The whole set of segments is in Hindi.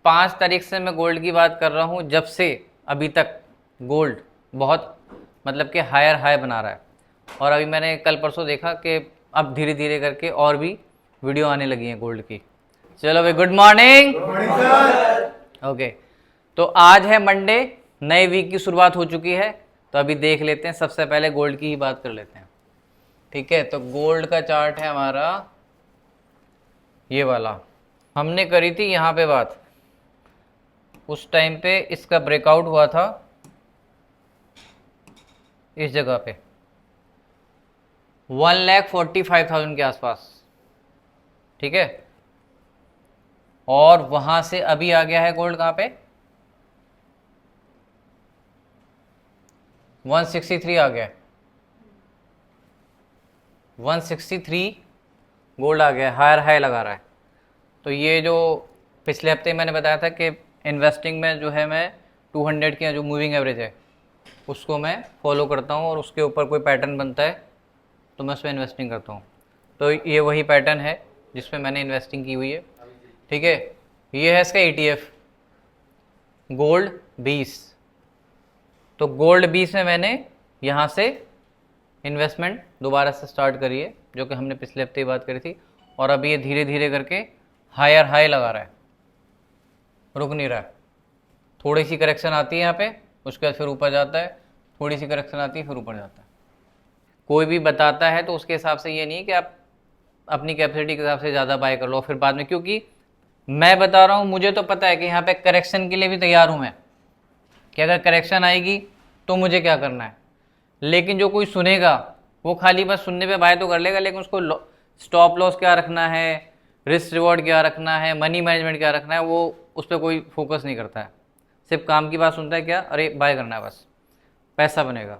5 तारीख से मैं गोल्ड की बात कर रहा हूँ, जब से अभी तक गोल्ड बहुत मतलब कि हायर हाई बना रहा है। और अभी मैंने कल परसों देखा कि अब धीरे धीरे करके और भी वीडियो आने लगी हैं गोल्ड की। चलो भाई, गुड मॉर्निंग। ओके, तो आज है मंडे, नए वीक की शुरुआत हो चुकी है। तो अभी देख लेते हैं, सबसे पहले गोल्ड की ही बात कर लेते हैं। ठीक है, तो गोल्ड का चार्ट है हमारा ये वाला। हमने करी थी यहाँ पे बात, उस टाइम पे इसका ब्रेकआउट हुआ था इस जगह पे 1,45,000 के आसपास। ठीक है, और वहां से अभी आ गया है गोल्ड कहाँ पे 163 आ गया है। 163 गोल्ड आ गया है, हायर हाई लगा रहा है। तो ये जो पिछले हफ्ते मैंने बताया था कि इन्वेस्टिंग में जो है मैं 200 की जो मूविंग एवरेज है उसको मैं फॉलो करता हूँ, और उसके ऊपर कोई पैटर्न बनता है तो मैं उसमें इन्वेस्टिंग करता हूँ। तो ये वही पैटर्न है जिसमें मैंने इन्वेस्टिंग की हुई है। ठीक है, ये है इसका ETF गोल्ड 20। तो गोल्ड 20 में मैंने यहाँ से इन्वेस्टमेंट दोबारा से स्टार्ट करी है, जो कि हमने पिछले हफ्ते ही बात करी थी। और अभी ये धीरे धीरे करके हायर हाई लगा रहा है, रुक नहीं रहा है। थोड़ी सी करेक्शन आती है यहाँ पे, उसके बाद फिर ऊपर जाता है, थोड़ी सी करेक्शन आती है फिर ऊपर जाता है। कोई भी बताता है तो उसके हिसाब से ये नहीं है कि आप अपनी कैपेसिटी के हिसाब से ज़्यादा बाय कर लो फिर बाद में, क्योंकि मैं बता रहा हूँ, मुझे तो पता है कि यहाँ पे करेक्शन के लिए भी तैयार हूँ मैं, कि अगर करेक्शन आएगी तो मुझे क्या करना है। लेकिन जो कोई सुनेगा वो खाली बस सुनने पे बाय तो कर लेगा, लेकिन उसको स्टॉप लॉस क्या रखना है, रिस्क रिवॉर्ड क्या रखना है, मनी मैनेजमेंट क्या रखना है, वो उस पर कोई फोकस नहीं करता है। सिर्फ काम की बात सुनता है, क्या अरे बाय करना है बस, पैसा बनेगा।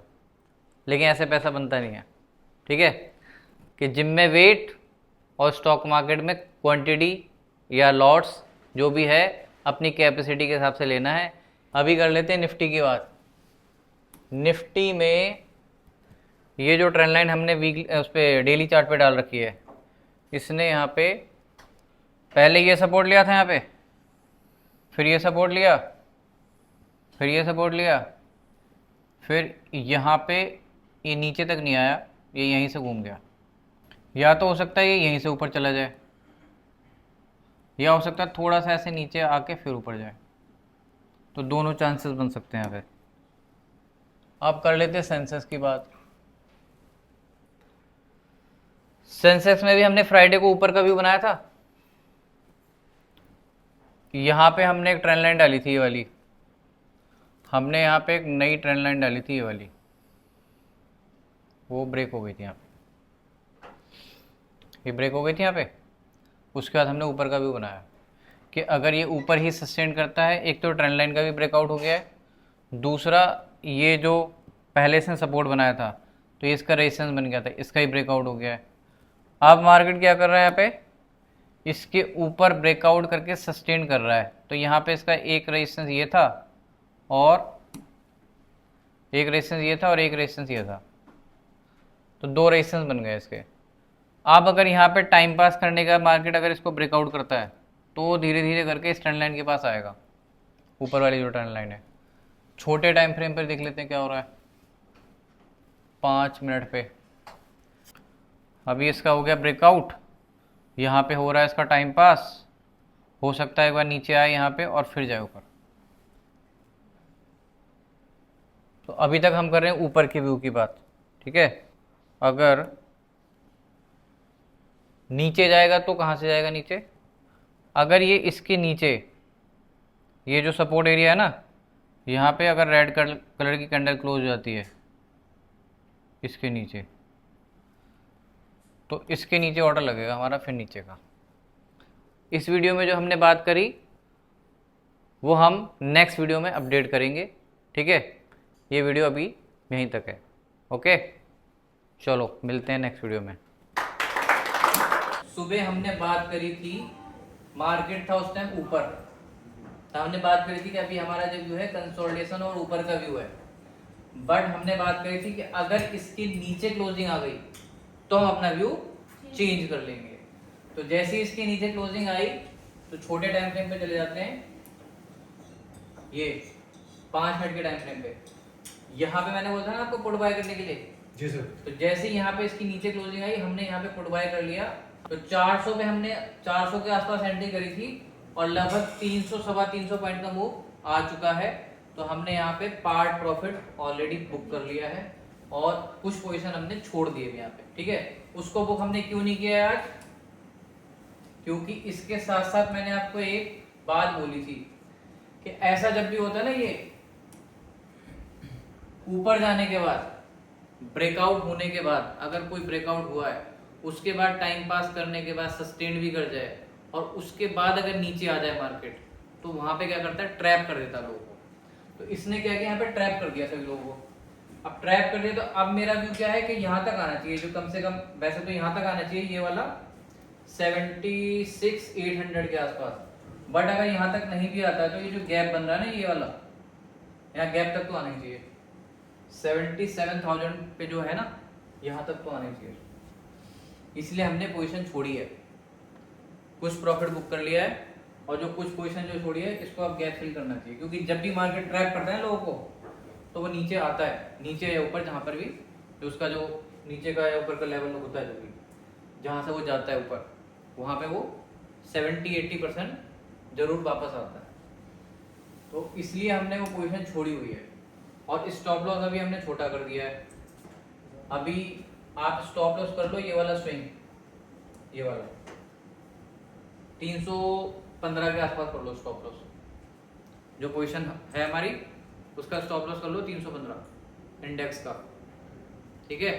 लेकिन ऐसे पैसा बनता नहीं है। ठीक है, कि जिम में वेट और स्टॉक मार्केट में क्वांटिटी या लॉट्स जो भी है अपनी कैपेसिटी के हिसाब से लेना है। अभी कर लेते हैं निफ्टी की बात। निफ्टी में ये जो ट्रेंड लाइन हमने वीक उस पर डेली चार्ट पे डाल रखी है, इसने यहाँ पे पहले ये सपोर्ट लिया था यहाँ पे, फिर ये सपोर्ट लिया, फिर ये सपोर्ट लिया, फिर यहाँ पे ये नीचे तक नहीं आया, ये यहीं से घूम गया। या तो हो सकता है ये यहीं से ऊपर चला जाए, या हो सकता है थोड़ा सा ऐसे नीचे आके फिर ऊपर जाए। तो दोनों चांसेस बन सकते हैं यहाँ पे। अब कर लेते हैं सेंसेक्स की बात। सेंसेक्स में भी हमने फ्राइडे को ऊपर का व्यू बनाया था। यहाँ पे हमने एक ट्रेंड लाइन डाली थी ये वाली, हमने यहाँ पे एक नई ट्रेंड लाइन डाली थी ये वाली, वो ब्रेक हो गई थी यहाँ पे, ये ब्रेक हो गई थी यहाँ पे। उसके बाद हमने ऊपर का व्यू बनाया कि अगर ये ऊपर ही सस्टेन करता है, एक तो ट्रेंड लाइन का भी ब्रेकआउट हो गया है, दूसरा ये जो पहले से सपोर्ट बनाया था तो ये इसका रेजिस्टेंस बन गया था, इसका ही ब्रेकआउट हो गया है। अब मार्केट क्या कर रहा है यहाँ पे, इसके ऊपर ब्रेकआउट करके सस्टेन कर रहा है। तो यहाँ पे इसका एक रेजिस्टेंस ये था और एक रेजिस्टेंस ये था और एक रेजिस्टेंस ये था, तो दो रेजिस्टेंस बन गए इसके। अब अगर यहाँ पे टाइम पास करने का मार्केट अगर इसको ब्रेकआउट करता है तो धीरे धीरे करके इस ट्रेंड लाइन के पास आएगा, ऊपर वाली जो ट्रेंड लाइन है। छोटे टाइम फ्रेम पर देख लेते हैं क्या हो रहा है 5 मिनट पे। अभी इसका हो गया ब्रेकआउट, यहाँ पे हो रहा है इसका टाइम पास, हो सकता है एक बार नीचे आए यहाँ पे और फिर जाए ऊपर। तो अभी तक हम कर रहे हैं ऊपर के व्यू की बात। ठीक है, अगर नीचे जाएगा तो कहाँ से जाएगा नीचे, अगर ये इसके नीचे ये जो सपोर्ट एरिया है ना, यहाँ पे अगर रेड कलर की कैंडल क्लोज हो जाती है इसके नीचे, तो इसके नीचे ऑर्डर लगेगा हमारा फिर नीचे का। इस वीडियो में जो हमने बात करी वो हम नेक्स्ट वीडियो में अपडेट करेंगे। ठीक है, ये वीडियो अभी यहीं तक है। ओके, चलो मिलते हैं नेक्स्ट वीडियो में। सुबह हमने बात करी थी, मार्केट था उस टाइम ऊपर, तो हमने बात करी थी कि अभी हमारा जो व्यू है कंसोलिडेशन और ऊपर का व्यू है। बट हमने बात करी थी कि अगर इसके नीचे क्लोजिंग आ गई तो हम अपना व्यू चेंज कर लेंगे। तो जैसे ही इसके नीचे क्लोजिंग आई तो छोटे टाइम फ्रेम पे चले जाते हैं ये 5 मिनट के टाइम फ्रेम पे, यहाँ पे मैंने बोला था ना आपको पुट बाय करने के लिए जी सर। तो जैसे ही यहाँ पे इसकी नीचे क्लोजिंग आई हमने यहाँ पे पुट बाय कर लिया। तो 400 पे हमने 400 के आसपास एंट्री करी थी और लगभग 300 सवा 300 पॉइंट का मूव आ चुका है। तो हमने यहाँ पे पार्ट प्रॉफिट ऑलरेडी बुक कर लिया है और कुछ पोजीशन हमने छोड़ दिए यहाँ पे, ठीक है। उसको बुक हमने क्यों नहीं किया आज, क्योंकि इसके साथ साथ मैंने आपको एक बात बोली थी कि ऐसा जब भी होता है ना, ये ऊपर जाने के बाद ब्रेकआउट होने के बाद अगर कोई ब्रेकआउट हुआ है उसके बाद टाइम पास करने के बाद सस्टेन भी कर जाए और उसके बाद अगर नीचे आ जाए मार्केट तो वहां पे क्या करता है, ट्रैप कर देता है लोगों को। तो इसने क्या किया, यहाँ पे ट्रैप कर दिया सभी लोगों को। अब ट्रैप कर दिया तो अब मेरा व्यू क्या है कि यहाँ तक आना चाहिए, जो कम से कम वैसे तो यहाँ तक आना चाहिए ये वाला 76,800 के आसपास। बट अगर यहाँ तक नहीं भी आता है तो ये जो गैप बन रहा है ना ये वाला, यहाँ गैप तक तो आना ही चाहिए। 77,000 पे जो है ना यहाँ तक तो आना चाहिए, इसलिए हमने पोजीशन छोड़ी है, कुछ प्रॉफिट बुक कर लिया है और जो कुछ पोजीशन जो छोड़ी है इसको अब गैप फिल करना चाहिए। क्योंकि जब भी मार्केट ट्रैप करता है लोगों को तो वो नीचे आता है, नीचे या ऊपर जहाँ पर भी जो उसका जो नीचे का या ऊपर का लेवल होता है जो भी जहाँ से वो जाता है ऊपर, वहाँ पे वो 70-80% जरूर वापस आता है। तो इसलिए हमने वो पोजीशन छोड़ी हुई है और स्टॉप लॉस अभी हमने छोटा कर दिया है। अभी आप स्टॉप लॉस कर लो ये वाला स्विंग, ये वाला 315 के आसपास कर लो स्टॉप लॉस। जो पोजीशन है हमारी उसका स्टॉप लॉस कर लो 315 इंडेक्स का, ठीक है।